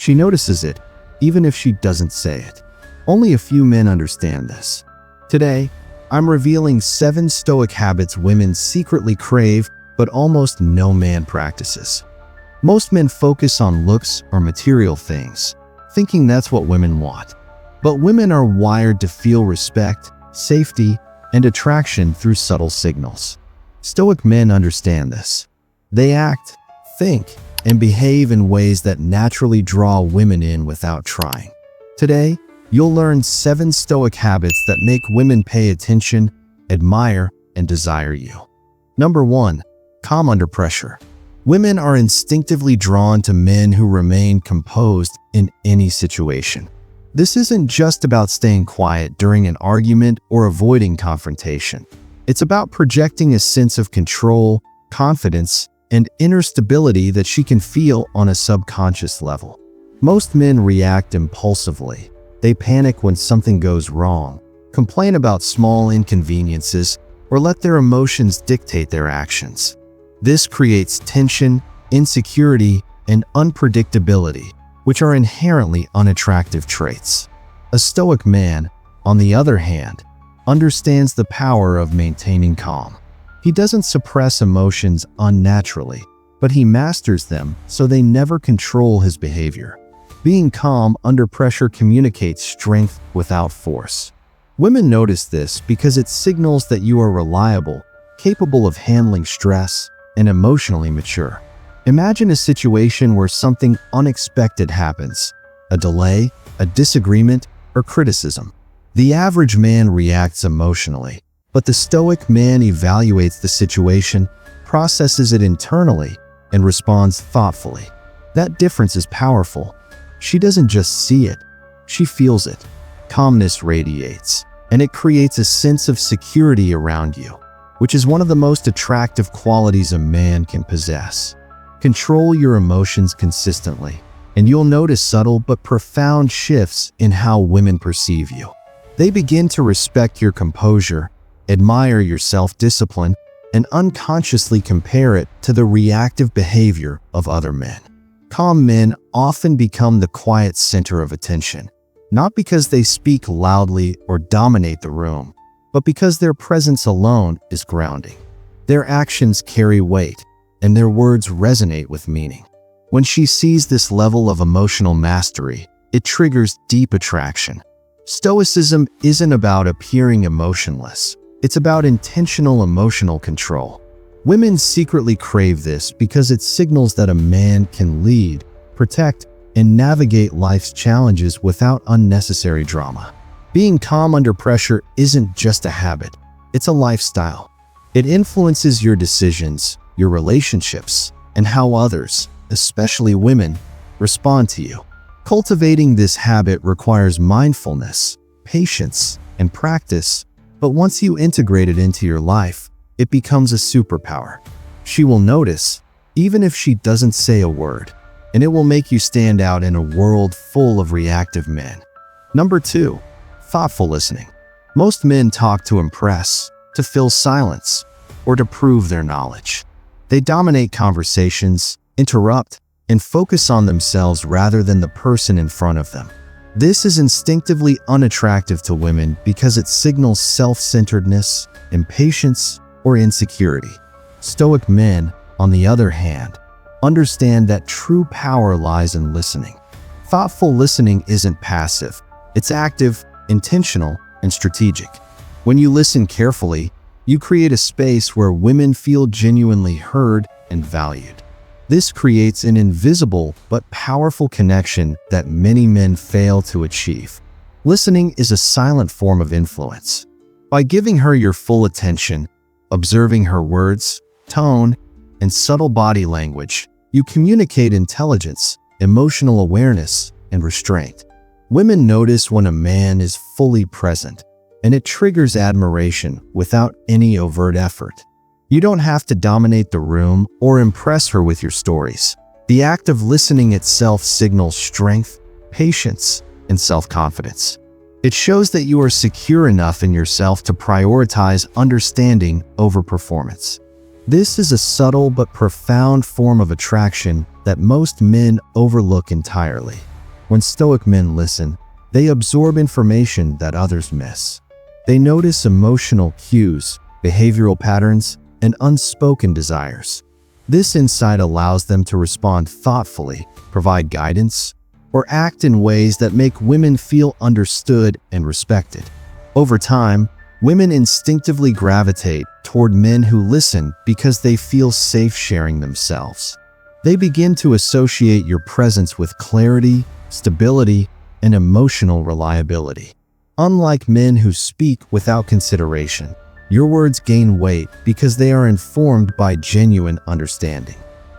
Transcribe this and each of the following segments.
She notices it, even if she doesn't say it. Only a few men understand this. Today, I'm revealing 7 Stoic habits women secretly crave, but almost no man practices. Most men focus on looks or material things, thinking that's what women want. But women are wired to feel respect, safety, and attraction through subtle signals. Stoic men understand this. They act, think, and behave in ways that naturally draw women in without trying. Today, you'll learn 7 Stoic habits that make women pay attention, admire, and desire you. Number 1. Calm under pressure. Women are instinctively drawn to men who remain composed in any situation. This isn't just about staying quiet during an argument or avoiding confrontation. It's about projecting a sense of control, confidence, and inner stability that she can feel on a subconscious level. Most men react impulsively. They panic when something goes wrong, complain about small inconveniences, or let their emotions dictate their actions. This creates tension, insecurity, and unpredictability, which are inherently unattractive traits. A Stoic man, on the other hand, understands the power of maintaining calm. He doesn't suppress emotions unnaturally, but he masters them so they never control his behavior. Being calm under pressure communicates strength without force. Women notice this because it signals that you are reliable, capable of handling stress, and emotionally mature. Imagine a situation where something unexpected happens: a delay, a disagreement, or criticism. The average man reacts emotionally, but the Stoic man evaluates the situation, processes it internally, and responds thoughtfully. That difference is powerful. She doesn't just see it, she feels it. Calmness radiates, and it creates a sense of security around you, which is one of the most attractive qualities a man can possess. Control your emotions consistently, and you'll notice subtle but profound shifts in how women perceive you. They begin to respect your composure, admire your self-discipline, and unconsciously compare it to the reactive behavior of other men. Calm men often become the quiet center of attention, not because they speak loudly or dominate the room, but because their presence alone is grounding. Their actions carry weight, and their words resonate with meaning. When she sees this level of emotional mastery, it triggers deep attraction. Stoicism isn't about appearing emotionless. It's about intentional emotional control. Women secretly crave this because it signals that a man can lead, protect, and navigate life's challenges without unnecessary drama. Being calm under pressure isn't just a habit, it's a lifestyle. It influences your decisions, your relationships, and how others, especially women, respond to you. Cultivating this habit requires mindfulness, patience, and practice, but once you integrate it into your life, it becomes a superpower. She will notice, even if she doesn't say a word, and it will make you stand out in a world full of reactive men. Number 2. Thoughtful listening. Most men talk to impress, to fill silence, or to prove their knowledge. They dominate conversations, interrupt, and focus on themselves rather than the person in front of them. This is instinctively unattractive to women because it signals self-centeredness, impatience, or insecurity. Stoic men, on the other hand, understand that true power lies in listening. Thoughtful listening isn't passive. It's active, intentional, and strategic. When you listen carefully, you create a space where women feel genuinely heard and valued. This creates an invisible but powerful connection that many men fail to achieve. Listening is a silent form of influence. By giving her your full attention, observing her words, tone, and subtle body language, you communicate intelligence, emotional awareness, and restraint. Women notice when a man is fully present, and it triggers admiration without any overt effort. You don't have to dominate the room or impress her with your stories. The act of listening itself signals strength, patience, and self-confidence. It shows that you are secure enough in yourself to prioritize understanding over performance. This is a subtle but profound form of attraction that most men overlook entirely. When Stoic men listen, they absorb information that others miss. They notice emotional cues, behavioral patterns, and unspoken desires. This insight allows them to respond thoughtfully, provide guidance, or act in ways that make women feel understood and respected. Over time, women instinctively gravitate toward men who listen because they feel safe sharing themselves. They begin to associate your presence with clarity, stability, and emotional reliability. Unlike men who speak without consideration, your words gain weight because they are informed by genuine understanding.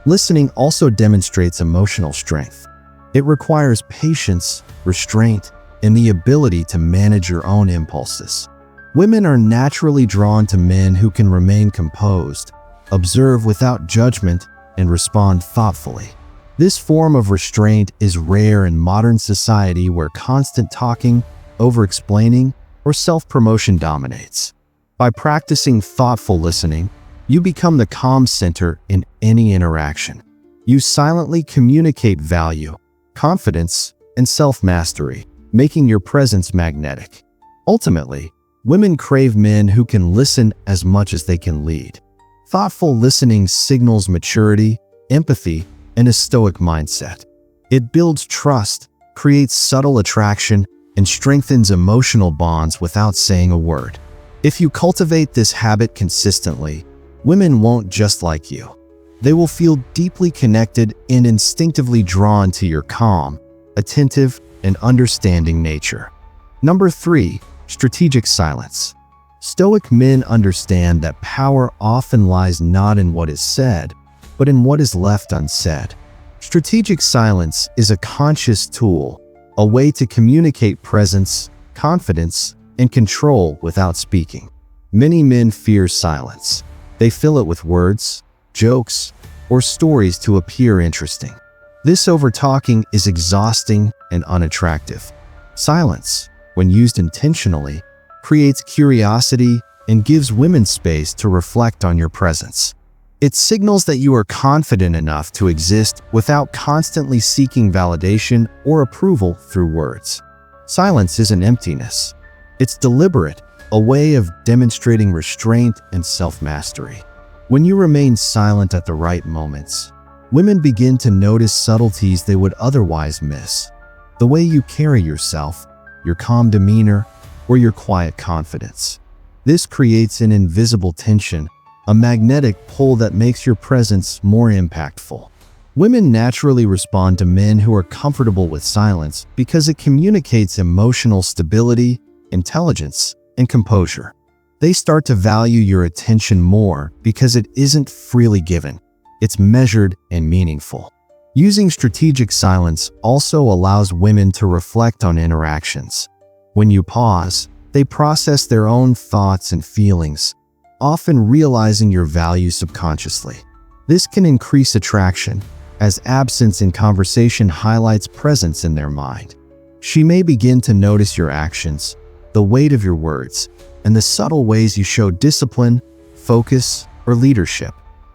Listening also demonstrates emotional strength. It requires patience, restraint, and the ability to manage your own impulses. Women are naturally drawn to men who can remain composed, observe without judgment, and respond thoughtfully. This form of restraint is rare in modern society where constant talking, over-explaining, or self-promotion dominates. By practicing thoughtful listening, you become the calm center in any interaction. You silently communicate value, confidence, and self-mastery, making your presence magnetic. Ultimately, women crave men who can listen as much as they can lead. Thoughtful listening signals maturity, empathy, and a Stoic mindset. It builds trust, creates subtle attraction, and strengthens emotional bonds without saying a word. If you cultivate this habit consistently, women won't just like you. They will feel deeply connected and instinctively drawn to your calm, attentive, and understanding nature. Number 3. Strategic silence. Stoic men understand that power often lies not in what is said, but in what is left unsaid. Strategic silence is a conscious tool, a way to communicate presence, confidence, and control without speaking. Many men fear silence. They fill it with words, jokes, or stories to appear interesting. This over-talking is exhausting and unattractive. Silence, when used intentionally, creates curiosity and gives women space to reflect on your presence. It signals that you are confident enough to exist without constantly seeking validation or approval through words. Silence isn't emptiness. It's deliberate, a way of demonstrating restraint and self-mastery. When you remain silent at the right moments, women begin to notice subtleties they would otherwise miss. The way you carry yourself, your calm demeanor, or your quiet confidence. This creates an invisible tension, a magnetic pull that makes your presence more impactful. Women naturally respond to men who are comfortable with silence because it communicates emotional stability, intelligence, and composure. They start to value your attention more because it isn't freely given. It's measured and meaningful. Using strategic silence also allows women to reflect on interactions. When you pause, they process their own thoughts and feelings, often realizing your value subconsciously. This can increase attraction, as absence in conversation highlights presence in their mind. She may begin to notice your actions, the weight of your words, and the subtle ways you show discipline, focus, or leadership.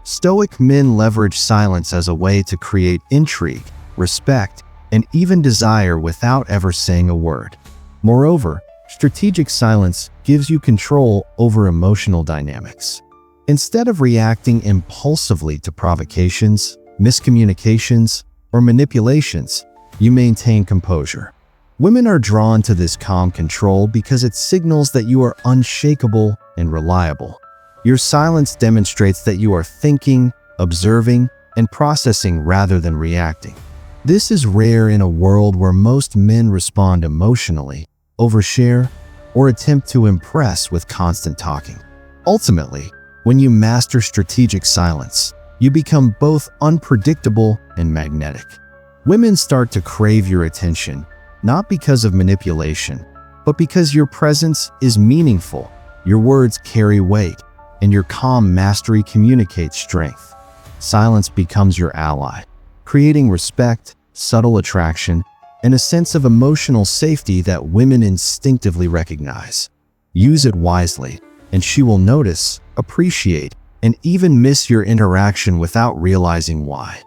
Stoic men leverage silence as a way to create intrigue, respect, and even desire without ever saying a word. Moreover, strategic silence gives you control over emotional dynamics. Instead of reacting impulsively to provocations, miscommunications, or manipulations, you maintain composure. Women are drawn to this calm control because it signals that you are unshakable and reliable. Your silence demonstrates that you are thinking, observing, and processing rather than reacting. This is rare in a world where most men respond emotionally, overshare, or attempt to impress with constant talking. Ultimately, when you master strategic silence, you become both unpredictable and magnetic. Women start to crave your attention, not because of manipulation, but because your presence is meaningful, your words carry weight, and your calm mastery communicates strength. Silence becomes your ally, creating respect, subtle attraction, and a sense of emotional safety that women instinctively recognize. Use it wisely, and she will notice, appreciate, and even miss your interaction without realizing why.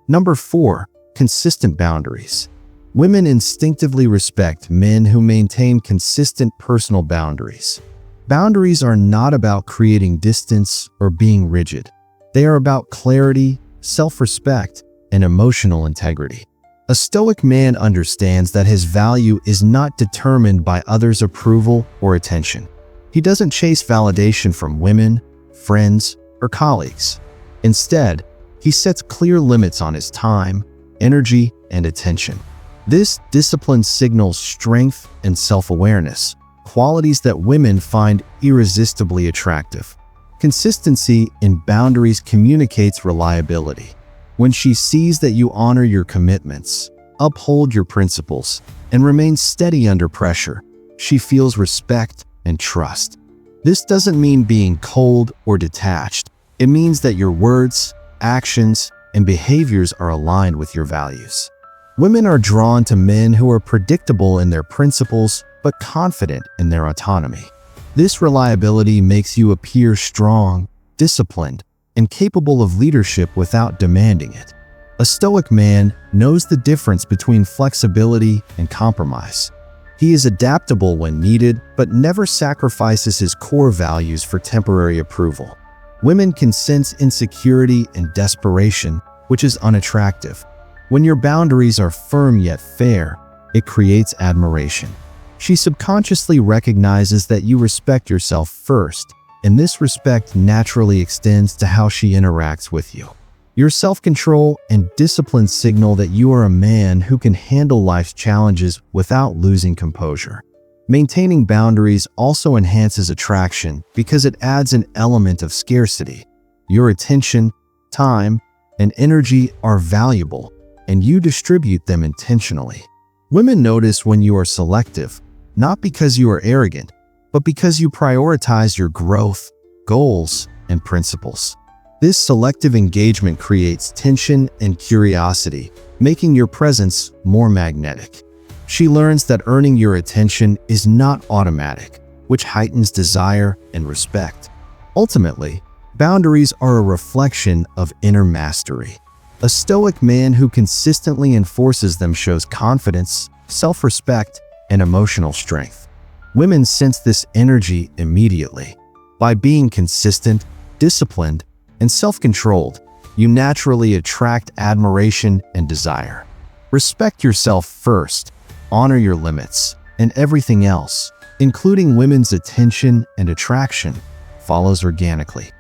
Number 4. Consistent boundaries. Women instinctively respect men who maintain consistent personal boundaries. Boundaries are not about creating distance or being rigid. They are about clarity, self-respect, and emotional integrity. A Stoic man understands that his value is not determined by others' approval or attention. He doesn't chase validation from women, friends, or colleagues. Instead, he sets clear limits on his time, energy, and attention. This discipline signals strength and self-awareness, qualities that women find irresistibly attractive. Consistency in boundaries communicates reliability. When she sees that you honor your commitments, uphold your principles, and remain steady under pressure, she feels respect and trust. This doesn't mean being cold or detached. It means that your words, actions, and behaviors are aligned with your values. Women are drawn to men who are predictable in their principles but confident in their autonomy. This reliability makes you appear strong, disciplined, and capable of leadership without demanding it. A Stoic man knows the difference between flexibility and compromise. He is adaptable when needed, but never sacrifices his core values for temporary approval. Women can sense insecurity and desperation, which is unattractive. When your boundaries are firm yet fair, it creates admiration. She subconsciously recognizes that you respect yourself first, and this respect naturally extends to how she interacts with you. Your self-control and discipline signal that you are a man who can handle life's challenges without losing composure. Maintaining boundaries also enhances attraction because it adds an element of scarcity. Your attention, time, and energy are valuable, and you distribute them intentionally. Women notice when you are selective, not because you are arrogant, but because you prioritize your growth, goals, and principles. This selective engagement creates tension and curiosity, making your presence more magnetic. She learns that earning your attention is not automatic, which heightens desire and respect. Ultimately, boundaries are a reflection of inner mastery. A Stoic man who consistently enforces them shows confidence, self-respect, and emotional strength. Women sense this energy immediately. By being consistent, disciplined, and self-controlled, you naturally attract admiration and desire. Respect yourself first, honor your limits, and everything else, including women's attention and attraction, follows organically.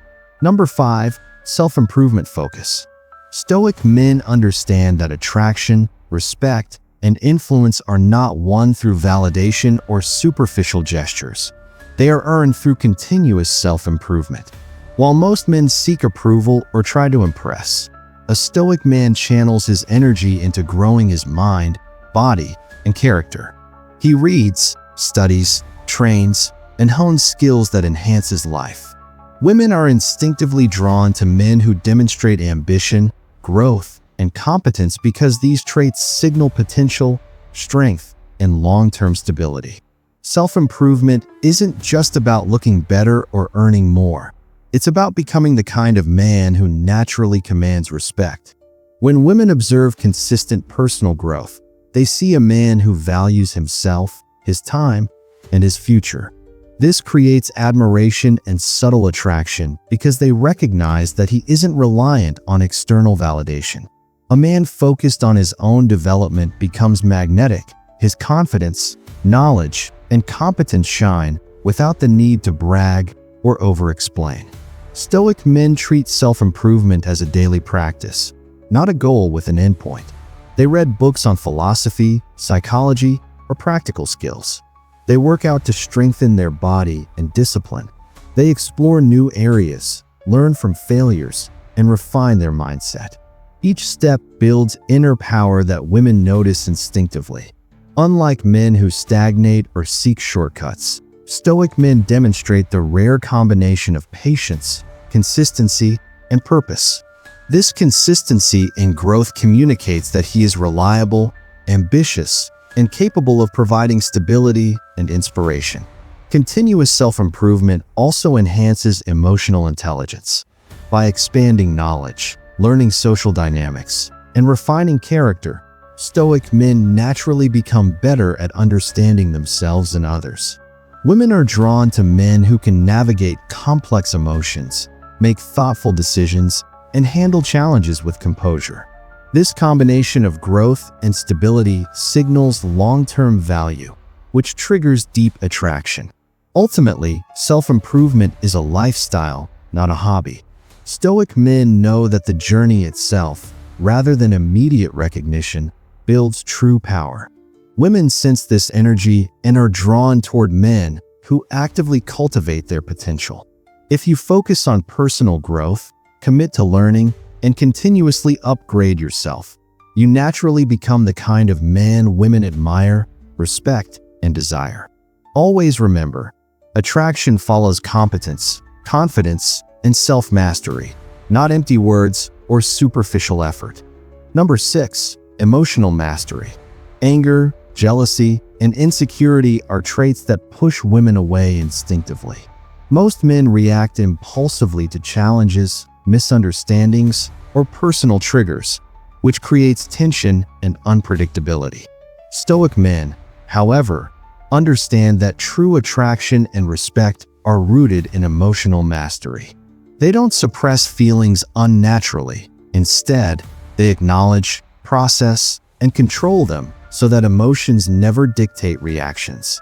Number 5. Self-improvement focus. Stoic men understand that attraction, respect, and influence are not won through validation or superficial gestures. They are earned through continuous self-improvement. While most men seek approval or try to impress, a Stoic man channels his energy into growing his mind, body, and character. He reads, studies, trains, and hones skills that enhance his life. Women are instinctively drawn to men who demonstrate ambition, growth, and competence because these traits signal potential, strength, and long-term stability. Self-improvement isn't just about looking better or earning more. It's about becoming the kind of man who naturally commands respect. When women observe consistent personal growth, they see a man who values himself, his time, and his future. This creates admiration and subtle attraction because they recognize that he isn't reliant on external validation. A man focused on his own development becomes magnetic. His confidence, knowledge, and competence shine without the need to brag or over-explain. Stoic men treat self-improvement as a daily practice, not a goal with an endpoint. They read books on philosophy, psychology, or practical skills. They work out to strengthen their body and discipline. They explore new areas, learn from failures, and refine their mindset. Each step builds inner power that women notice instinctively. Unlike men who stagnate or seek shortcuts, Stoic men demonstrate the rare combination of patience, consistency, and purpose. This consistency in growth communicates that he is reliable, ambitious, and capable of providing stability and inspiration. Continuous self-improvement also enhances emotional intelligence. By expanding knowledge, learning social dynamics, and refining character, Stoic men naturally become better at understanding themselves and others. Women are drawn to men who can navigate complex emotions, make thoughtful decisions, and handle challenges with composure. This combination of growth and stability signals long-term value, which triggers deep attraction. Ultimately, self-improvement is a lifestyle, not a hobby. Stoic men know that the journey itself, rather than immediate recognition, builds true power. Women sense this energy and are drawn toward men who actively cultivate their potential. If you focus on personal growth, commit to learning, and continuously upgrade yourself, you naturally become the kind of man women admire, respect, and desire. Always remember, attraction follows competence, confidence, and self-mastery, not empty words or superficial effort. Number 6. Emotional mastery. Anger, jealousy, and insecurity are traits that push women away instinctively. Most men react impulsively to challenges, misunderstandings, or personal triggers, which creates tension and unpredictability. Stoic men, however, understand that true attraction and respect are rooted in emotional mastery. They don't suppress feelings unnaturally. Instead, they acknowledge, process, and control them so that emotions never dictate reactions.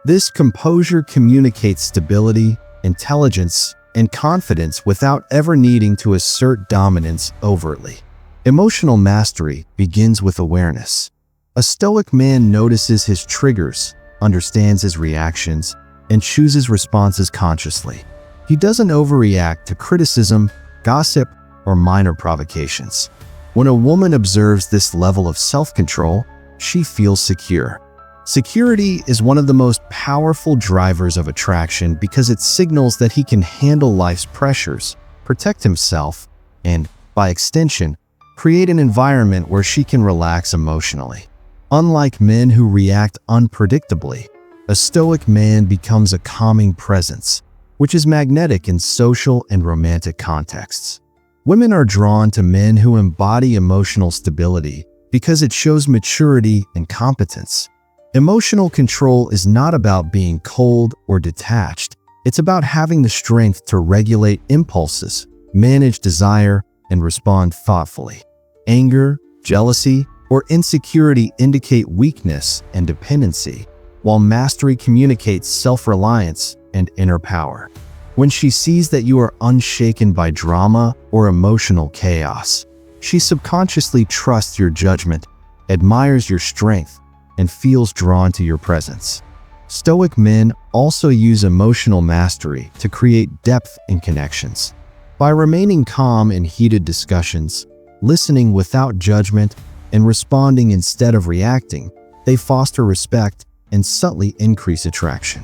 This composure communicates stability, intelligence, and confidence without ever needing to assert dominance overtly. Emotional mastery begins with awareness. A Stoic man notices his triggers, understands his reactions, and chooses responses consciously. He doesn't overreact to criticism, gossip, or minor provocations. When a woman observes this level of self-control, she feels secure. Security is one of the most powerful drivers of attraction because it signals that he can handle life's pressures, protect himself, and, by extension, create an environment where she can relax emotionally. Unlike men who react unpredictably, a Stoic man becomes a calming presence, which is magnetic in social and romantic contexts. Women are drawn to men who embody emotional stability because it shows maturity and competence. Emotional control is not about being cold or detached. It's about having the strength to regulate impulses, manage desire, and respond thoughtfully. Anger, jealousy, or insecurity indicate weakness and dependency, while mastery communicates self-reliance and inner power. When she sees that you are unshaken by drama or emotional chaos, she subconsciously trusts your judgment, admires your strength, and feels drawn to your presence. Stoic men also use emotional mastery to create depth in connections. By remaining calm in heated discussions, listening without judgment, and responding instead of reacting, they foster respect and subtly increase attraction.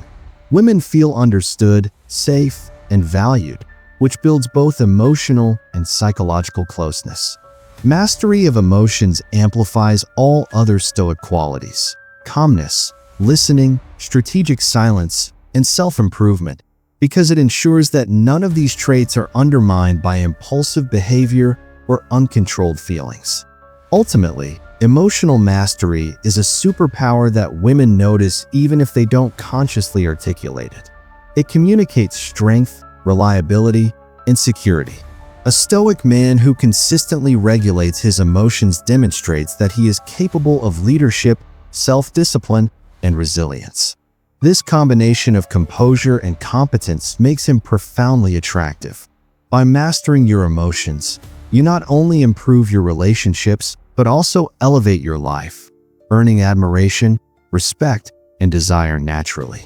Women feel understood, safe, and valued, which builds both emotional and psychological closeness. Mastery of emotions amplifies all other Stoic qualities: calmness, listening, strategic silence, and self-improvement, because it ensures that none of these traits are undermined by impulsive behavior or uncontrolled feelings. Ultimately, emotional mastery is a superpower that women notice even if they don't consciously articulate it. It communicates strength, reliability, and security. A Stoic man who consistently regulates his emotions demonstrates that he is capable of leadership, self-discipline, and resilience. This combination of composure and competence makes him profoundly attractive. By mastering your emotions, you not only improve your relationships, but also elevate your life, earning admiration, respect, and desire naturally.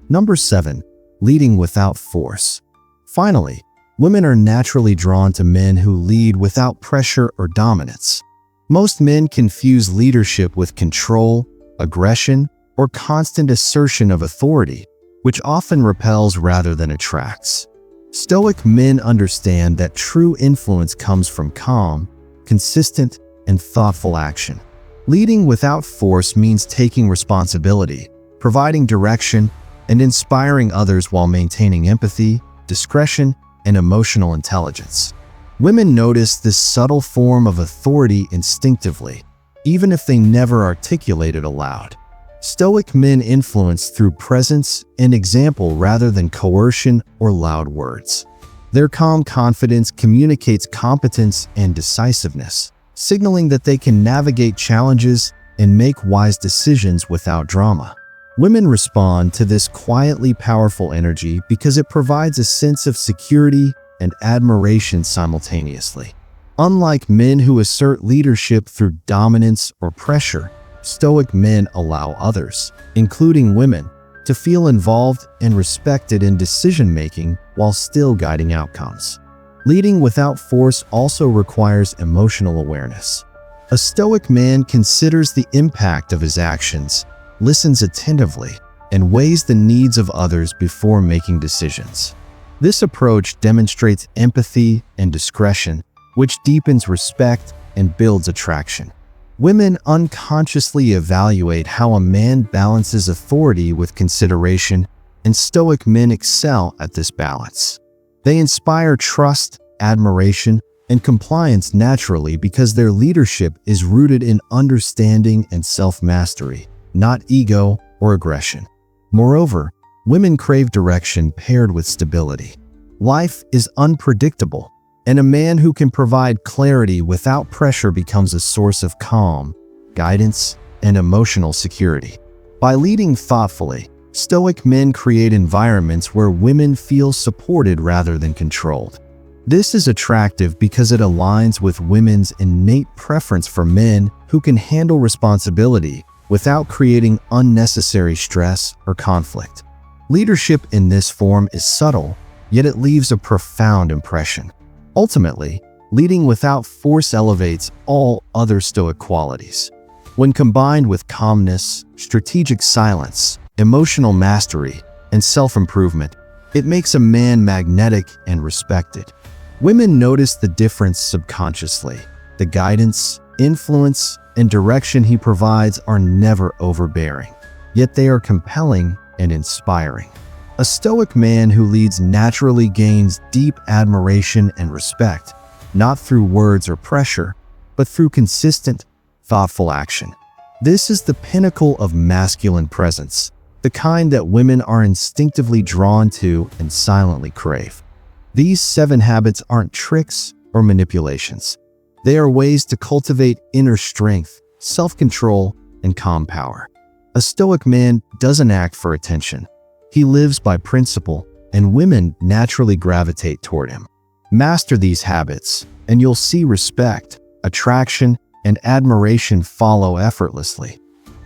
Number 7. Leading without force. Finally, women are naturally drawn to men who lead without pressure or dominance. Most men confuse leadership with control, aggression, or constant assertion of authority, which often repels rather than attracts. Stoic men understand that true influence comes from calm, consistent, and thoughtful action. Leading without force means taking responsibility, providing direction, and inspiring others while maintaining empathy, discretion, and emotional intelligence. Women notice this subtle form of authority instinctively. even if they never articulate it aloud. Stoic men influence through presence and example rather than coercion or loud words. Their calm confidence communicates competence and decisiveness, signaling that they can navigate challenges and make wise decisions without drama. Women respond to this quietly powerful energy because it provides a sense of security and admiration simultaneously. Unlike men who assert leadership through dominance or pressure, Stoic men allow others, including women, to feel involved and respected in decision-making while still guiding outcomes. Leading without force also requires emotional awareness. A Stoic man considers the impact of his actions, listens attentively, and weighs the needs of others before making decisions. This approach demonstrates empathy and discretion, which deepens respect and builds attraction. Women unconsciously evaluate how a man balances authority with consideration, and Stoic men excel at this balance. They inspire trust, admiration, and compliance naturally because their leadership is rooted in understanding and self-mastery, not ego or aggression. Moreover, women crave direction paired with stability. Life is unpredictable, and a man who can provide clarity without pressure becomes a source of calm, guidance, and emotional security. By leading thoughtfully, Stoic men create environments where women feel supported rather than controlled. This is attractive because it aligns with women's innate preference for men who can handle responsibility without creating unnecessary stress or conflict. Leadership in this form is subtle, yet it leaves a profound impression. Ultimately, leading without force elevates all other Stoic qualities. When combined with calmness, strategic silence, emotional mastery, and self-improvement, it makes a man magnetic and respected. Women notice the difference subconsciously. The guidance, influence, and direction he provides are never overbearing, yet they are compelling and inspiring. A Stoic man who leads naturally gains deep admiration and respect, not through words or pressure, but through consistent, thoughtful action. This is the pinnacle of masculine presence, the kind that women are instinctively drawn to and silently crave. These 7 habits aren't tricks or manipulations. They are ways to cultivate inner strength, self-control, and calm power. A Stoic man doesn't act for attention. He lives by principle, and women naturally gravitate toward him. Master these habits, and you'll see respect, attraction, and admiration follow effortlessly.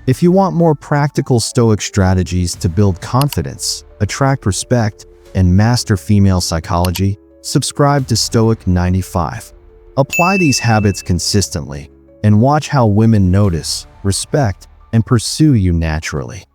If you want more practical Stoic strategies to build confidence, attract respect, and master female psychology, subscribe to Stoic 95. Apply these habits consistently, and watch how women notice, respect, and pursue you naturally.